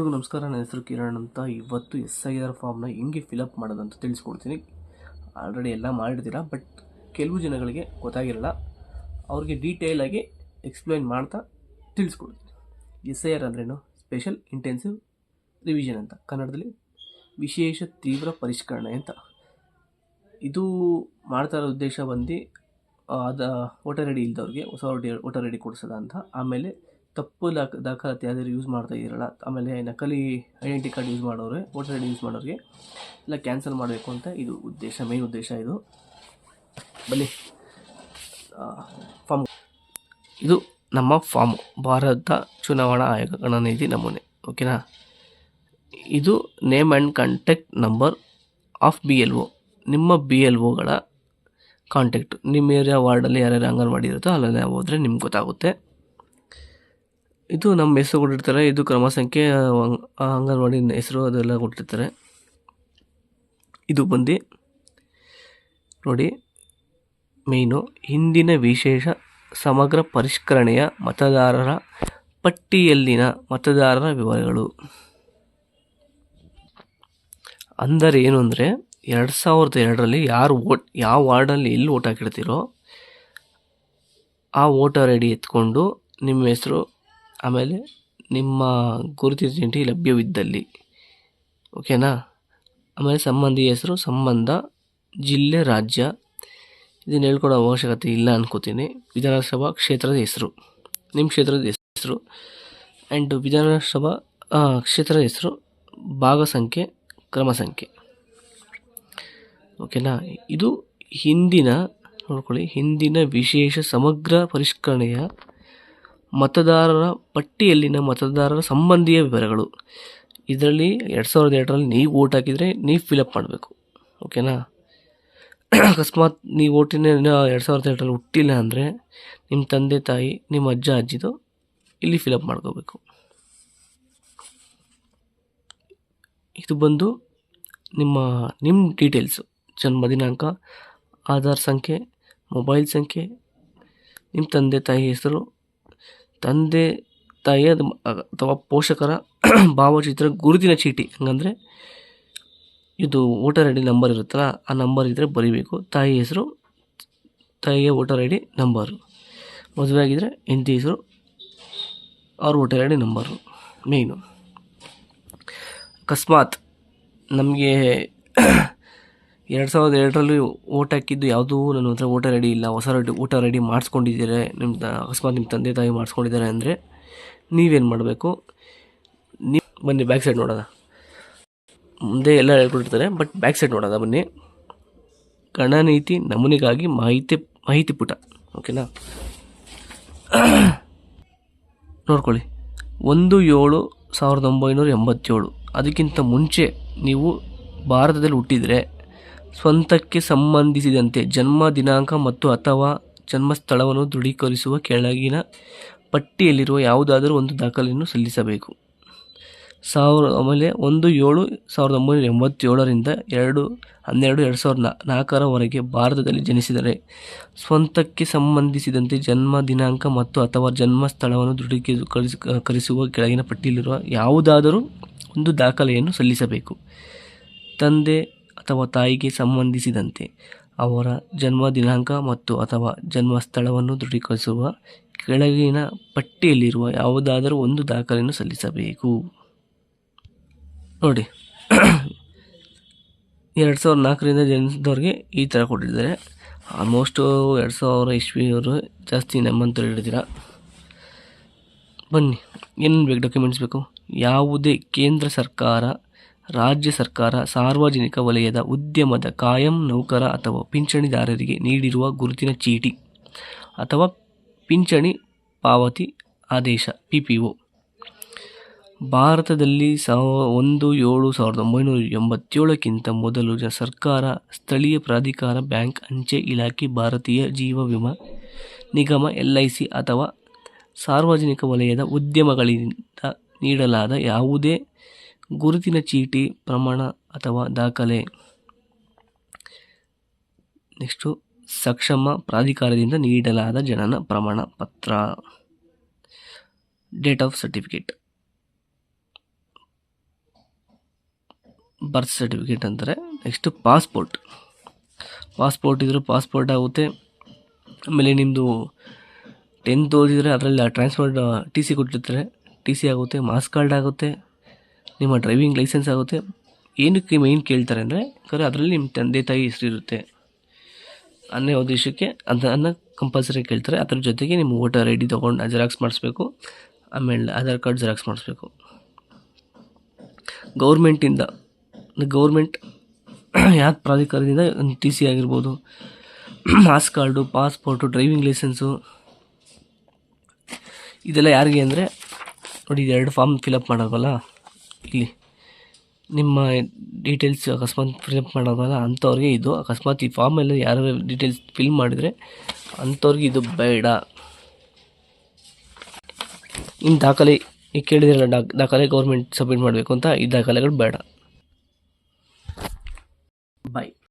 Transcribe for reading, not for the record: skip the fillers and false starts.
ಎಲ್ರಿಗೂ ನಮಸ್ಕಾರ. ನನ್ನ ಹೆಸರು ಕಿರಣ್ ಅಂತ. ಇವತ್ತು SIR ಫಾರ್ಮ್ನ ಹೆಂಗೆ ಫಿಲಪ್ ಮಾಡೋದಂತ ತಿಳಿಸ್ಕೊಡ್ತೀನಿ. ಆಲ್ರೆಡಿ ಎಲ್ಲ ಮಾಡಿರ್ತೀರ, ಬಟ್ ಕೆಲವು ಜನಗಳಿಗೆ ಗೊತ್ತಾಗಿರಲ್ಲ. ಅವ್ರಿಗೆ ಡೀಟೇಲಾಗಿ ಎಕ್ಸ್ಪ್ಲೈನ್ ಮಾಡ್ತಾ ತಿಳಿಸ್ಕೊಡ್ತೀನಿ. SIR ಅಂದ್ರೇನು? ಸ್ಪೆಷಲ್ ಇಂಟೆನ್ಸಿವ್ ರಿವಿಷನ್ ಅಂತ, ಕನ್ನಡದಲ್ಲಿ ವಿಶೇಷ ತೀವ್ರ ಪರಿಷ್ಕರಣೆ ಅಂತ. ಇದು ಮಾಡ್ತಾ ಇರೋ ಉದ್ದೇಶ ಬಂದು ವೋಟರ್ ಐ ಡಿ ಇಲ್ದವ್ರಿಗೆ ಹೊಸ ವೋಟರ್ ಐ ಡಿ ಕೊಡಿಸೋದ ಅಂತ. ಆಮೇಲೆ ತಪ್ಪು ದಾಖಲಾತಿ ಯಾವ್ದಾದ್ರು ಯೂಸ್ ಮಾಡ್ತಾ ಇದ್ದೀರಲ್ಲ, ಆಮೇಲೆ ನಕಲಿ ಐಡೆಂಟಿ ಕಾರ್ಡ್ ಯೂಸ್ ಮಾಡೋರೆ, ವೋಟರ್ ಐ ಡಿ ಯೂಸ್ ಮಾಡೋರಿಗೆ ಎಲ್ಲ ಕ್ಯಾನ್ಸಲ್ ಮಾಡಬೇಕು ಅಂತ ಇದು ಉದ್ದೇಶ, ಮೇನ್ ಉದ್ದೇಶ ಇದು. ಬನ್ನಿ, ಫಾರ್ಮ್ ಇದು ನಮ್ಮ ಫಾರ್ಮ್, ಭಾರತ ಚುನಾವಣಾ ಆಯೋಗ ಗಣನೀತಿ ನಮೂನೆ. ಓಕೆನಾ? ಇದು name and contact number of BLO. ನಿಮ್ಮ BLOಗಳ ಕಾಂಟ್ಯಾಕ್ಟ್, ನಿಮ್ಮ ಏರಿಯಾ ವಾರ್ಡಲ್ಲಿ ಯಾರ್ಯಾರು ಅಂಗನವಾಡಿ ಇರುತ್ತೋ ಅಲ್ಲೆಲ್ಲ ಹೋದರೆ ನಿಮ್ಗೆ ಗೊತ್ತಾಗುತ್ತೆ. ಇದು ನಮ್ಮ ಹೆಸರು ಕೊಟ್ಟಿರ್ತಾರೆ, ಇದು ಕ್ರಮ ಸಂಖ್ಯೆ, ಅಂಗನವಾಡಿ ಹೆಸರು ಅದೆಲ್ಲ ಕೊಟ್ಟಿರ್ತಾರೆ. ಇದು ಬಂದು ನೋಡಿ, ಮೇಯ್ನು ಹಿಂದಿನ ವಿಶೇಷ ಸಮಗ್ರ ಪರಿಷ್ಕರಣೆಯ ಮತದಾರರ ಪಟ್ಟಿಯಲ್ಲಿನ ಮತದಾರರ ವಿವರಗಳು. ಅಂದರೆ ಏನು ಅಂದರೆ, 2002ರಲ್ಲಿ ಯಾವ ವಾರ್ಡಲ್ಲಿ ಎಲ್ಲಿ ಓಟ್ ಹಾಕಿರ್ತೀರೋ ಆ ವೋಟರ್ ಐ ಡಿ ಎತ್ಕೊಂಡು ನಿಮ್ಮ ಹೆಸರು, ಆಮೇಲೆ ನಿಮ್ಮ ಗುರುತಿನ ಚೀಟಿ ಲಭ್ಯವಿದ್ದಲ್ಲಿ, ಓಕೆನಾ? ಆಮೇಲೆ ಸಂಬಂಧಿ ಹೆಸರು, ಸಂಬಂಧ, ಜಿಲ್ಲೆ, ರಾಜ್ಯ, ಇದನ್ನು ಹೇಳ್ಕೊಡೋ ಅವಶ್ಯಕತೆ ಇಲ್ಲ ಅನ್ಕೋತೀನಿ. ವಿಧಾನಸಭಾ ಕ್ಷೇತ್ರದ ಹೆಸರು, ನಿಮ್ಮ ಕ್ಷೇತ್ರದ ಹೆಸರು, ಆ್ಯಂಡ್ ವಿಧಾನಸಭಾ ಕ್ಷೇತ್ರದ ಹೆಸರು, ಭಾಗ ಸಂಖ್ಯೆ, ಕ್ರಮ ಸಂಖ್ಯೆ, ಓಕೆನಾ? ಇದು ಹಿಂದಿನ ವಿಶೇಷ ಸಮಗ್ರ ಪರಿಷ್ಕರಣೆಯ ಮತದಾರರ ಪಟ್ಟಿಯಲ್ಲಿನ ಮತದಾರರ ಸಂಬಂಧಿಯ ವಿವರಗಳು. ಇದರಲ್ಲಿ 2002ರಲ್ಲಿ ನೀವು ಓಟ್ ಹಾಕಿದರೆ ನೀವು ಫಿಲಪ್ ಮಾಡಬೇಕು, ಓಕೆನಾ? ಅಕಸ್ಮಾತ್ ನೀವು ಓಟಿನ 2002ರಲ್ಲಿ ಹುಟ್ಟಿಲ್ಲ ಅಂದರೆ ನಿಮ್ಮ ತಂದೆ ತಾಯಿ, ನಿಮ್ಮ ಅಜ್ಜ ಅಜ್ಜಿದು ಇಲ್ಲಿ ಫಿಲಪ್ ಮಾಡ್ಕೋಬೇಕು. ಇದು ಬಂದು ನಿಮ್ಮ ಡೀಟೇಲ್ಸು, ಜನ್ಮ ದಿನಾಂಕ, ಆಧಾರ್ ಸಂಖ್ಯೆ, ಮೊಬೈಲ್ ಸಂಖ್ಯೆ, ನಿಮ್ಮ ತಂದೆ ತಾಯಿ ಹೆಸರು, ತಂದೆ ತಾಯಿ ಅಥವಾ ಪೋಷಕರ ಭಾವಚಿತ್ರ, ಗುರುತಿನ ಚೀಟಿ, ಹಂಗಂದರೆ ಇದು ವೋಟರ್ ಐ ಡಿ ನಂಬರ್ ಇರುತ್ತಲ್ಲ, ಆ ನಂಬರ್ ಇದ್ದರೆ ಬರೀಬೇಕು. ತಾಯಿ ಹೆಸರು, ತಾಯಿಯ ವೋಟರ್ ಐ ಡಿ ನಂಬರು, ಮದುವೆ ಆಗಿದ್ದರೆ ಹೆಂಡತಿ ಹೆಸರು, ಅವ್ರ ವೋಟರ್ ಐ ಡಿ ನಂಬರು ಮೇಯ್ನು. ಅಕಸ್ಮಾತ್ ನಮಗೆ 2002ರಲ್ಲಿ ಓಟ್ ಹಾಕಿದ್ದು ಯಾವುದೂ ನನ್ನ ಹತ್ರ ವೋಟರ್ ಐ ಡಿ ಇಲ್ಲ, ಹೊಸ ವೋಟರ್ ಐ ಡಿ ಮಾಡಿಸ್ಕೊಂಡಿದ್ದೀರಾ, ಅಕಸ್ಮಾತ್ ನಿಮ್ಮ ತಂದೆ ತಾಯಿ ಮಾಡಿಸ್ಕೊಂಡಿದ್ದಾರೆ ಅಂದರೆ ನೀವೇನು ಮಾಡಬೇಕು? ಬನ್ನಿ ಬ್ಯಾಕ್ ಸೈಡ್ ನೋಡೋಣ. ಮುಂದೆ ಎಲ್ಲ ಹೇಳ್ಕೊಟ್ಟಿರ್ತಾರೆ, ಬಟ್ ಬ್ಯಾಕ್ ಸೈಡ್ ನೋಡೋಣ ಬನ್ನಿ. ಗಣನೀತಿ ನಮೂನೆಗಾಗಿ ಮಾಹಿತಿ ಪುಟ, ಓಕೆನಾ? ನೋಡ್ಕೊಳ್ಳಿ, 1/7/1987. ಅದಕ್ಕಿಂತ ಮುಂಚೆ ನೀವು ಭಾರತದಲ್ಲಿ ಹುಟ್ಟಿದರೆ ಸ್ವಂತಕ್ಕೆ ಸಂಬಂಧಿಸಿದಂತೆ ಜನ್ಮ ದಿನಾಂಕ ಮತ್ತು ಅಥವಾ ಜನ್ಮಸ್ಥಳವನ್ನು ದೃಢೀಕರಿಸುವ ಕೆಳಗಿನ ಪಟ್ಟಿಯಲ್ಲಿರುವ ಯಾವುದಾದರೂ ಒಂದು ದಾಖಲೆಯನ್ನು ಸಲ್ಲಿಸಬೇಕು. ಆಮೇಲೆ 1/7/1987ರಿಂದ 2/12/2004 ಭಾರತದಲ್ಲಿ ಜನಿಸಿದರೆ ಸ್ವಂತಕ್ಕೆ ಸಂಬಂಧಿಸಿದಂತೆ ಜನ್ಮ ದಿನಾಂಕ ಮತ್ತು ಅಥವಾ ಜನ್ಮಸ್ಥಳವನ್ನು ದೃಢೀಕರಿಸುವ ಕೆಳಗಿನ ಪಟ್ಟಿಯಲ್ಲಿರುವ ಯಾವುದಾದರೂ ಒಂದು ದಾಖಲೆಯನ್ನು ಸಲ್ಲಿಸಬೇಕು. ತಂದೆ ಅಥವಾ ತಾಯಿಗೆ ಸಂಬಂಧಿಸಿದಂತೆ ಅವರ ಜನ್ಮ ದಿನಾಂಕ ಮತ್ತು ಅಥವಾ ಜನ್ಮಸ್ಥಳವನ್ನು ದೃಢೀಕರಿಸುವ ಕೆಳಗಿನ ಪಟ್ಟಿಯಲ್ಲಿರುವ ಯಾವುದಾದರೂ ಒಂದು ದಾಖಲೆಯನ್ನು ಸಲ್ಲಿಸಬೇಕು. ನೋಡಿ, 2004ರಿಂದ ಜನಿಸಿದವ್ರಿಗೆ ಈ ಥರ ಕೊಟ್ಟಿದ್ದಾರೆ. ಆಲ್ಮೋಸ್ಟು 2000 ಇಸ್ವಿಯವರು ಜಾಸ್ತಿ ನಮ್ಮಂತ ಹಿಡಿದಿರ. ಬನ್ನಿ, ಏನೇನು ಬೇಕು? ಡಾಕ್ಯುಮೆಂಟ್ಸ್ ಬೇಕು. ಯಾವುದೇ ಕೇಂದ್ರ ಸರ್ಕಾರ, ರಾಜ್ಯ ಸರ್ಕಾರ, ಸಾರ್ವಜನಿಕ ವಲಯದ ಉದ್ಯಮದ ಕಾಯಂ ನೌಕರ ಅಥವಾ ಪಿಂಚಣಿದಾರರಿಗೆ ನೀಡಿರುವ ಗುರುತಿನ ಚೀಟಿ ಅಥವಾ ಪಿಂಚಣಿ ಪಾವತಿ ಆದೇಶ PPO. ಭಾರತದಲ್ಲಿ 1/7/1987ಕ್ಕಿಂತ ಮೊದಲು ಸರ್ಕಾರ, ಸ್ಥಳೀಯ ಪ್ರಾಧಿಕಾರ, ಬ್ಯಾಂಕ್, ಅಂಚೆ ಇಲಾಖೆ, ಭಾರತೀಯ ಜೀವ ವಿಮಾ ನಿಗಮ, LIC ಅಥವಾ ಸಾರ್ವಜನಿಕ ವಲಯದ ಉದ್ಯಮಗಳಿಂದ ನೀಡಲಾದ ಯಾವುದೇ ಗುರುತಿನ ಚೀಟಿ, ಪ್ರಮಾಣ ಅಥವಾ ದಾಖಲೆ. ನೆಕ್ಸ್ಟು, ಸಕ್ಷಮ ಪ್ರಾಧಿಕಾರದಿಂದ ನೀಡಲಾದ ಜನನ ಪ್ರಮಾಣ ಪತ್ರ, date of certificate, birth certificate ಅಂತಾರೆ. ನೆಕ್ಸ್ಟು ಪಾಸ್ಪೋರ್ಟ್ ಇದ್ದರೆ ಪಾಸ್ಪೋರ್ಟ್ ಆಗುತ್ತೆ. ಆಮೇಲೆ ನಿಮ್ಮದು 10th ಓದಿದರೆ ಅದರಲ್ಲಿ ಟ್ರಾನ್ಸ್ಫರ್ ಟಿ ಸಿ ಕೊಟ್ಟಿರ್ತಾರೆ, ಟಿ ಸಿ ಆಗುತ್ತೆ. ಮಾಸ್ ಕಾರ್ಡ್ ಆಗುತ್ತೆ, ನಿಮ್ಮ ಡ್ರೈವಿಂಗ್ ಲೈಸೆನ್ಸ್ ಆಗುತ್ತೆ. ಏನಕ್ಕೆ ಮೇಯ್ನ್ ಕೇಳ್ತಾರೆ ಅಂದರೆ ಅದರಲ್ಲಿ ನಿಮ್ಮ ತಂದೆ ತಾಯಿ ಹೆಸರು ಇರುತ್ತೆ ಅನ್ನೋ ಉದ್ದೇಶಕ್ಕೆ ಅದನ್ನು ಕಂಪಲ್ಸರಿ ಕೇಳ್ತಾರೆ. ಅದ್ರ ಜೊತೆಗೆ ನಿಮ್ಮ ವೋಟರ್ ID ತೊಗೊಂಡು ಜೆರಾಕ್ಸ್ ಮಾಡಿಸ್ಬೇಕು. ಆಮೇಲೆ ಆಧಾರ್ ಕಾರ್ಡ್ ಜೆರಾಕ್ಸ್ ಮಾಡಿಸ್ಬೇಕು. ಗೌರ್ಮೆಂಟ್ ಯಾವ ಪ್ರಾಧಿಕಾರದಿಂದ ಒಂದು ಟಿ ಸಿ ಆಗಿರ್ಬೋದು, marks card, passport, driving licence, ಇದೆಲ್ಲ ಯಾರಿಗೆ ಅಂದರೆ ನೋಡಿ, 2 ಫಾರ್ಮ್ ಫಿಲಪ್ ಮಾಡೋದಲ್ಲ, ಇಲ್ಲಿ ನಿಮ್ಮ ಡೀಟೇಲ್ಸ್ ಅಕಸ್ಮಾತ್ ಫಿಲಪ್ ಮಾಡೋದಲ್ಲ ಅಂಥವ್ರಿಗೆ ಇದು. ಅಕಸ್ಮಾತ್ ಈ ಫಾರ್ಮೆಲ್ಲ ಯಾರು ಡೀಟೇಲ್ಸ್ ಫಿಲ್ ಮಾಡಿದರೆ ಅಂಥವ್ರಿಗೆ ಇದು ಬೇಡ. ನಿಮ್ಮ ದಾಖಲೆ ಈಗ ಕೇಳಿದಿರಲ್ಲ, ದಾಖಲೆ ಗೌರ್ಮೆಂಟ್ ಸಬ್ಮಿಟ್ ಮಾಡಬೇಕು ಅಂತ, ಈ ದಾಖಲೆಗಳು ಬೇಡ. ಬಾಯ್.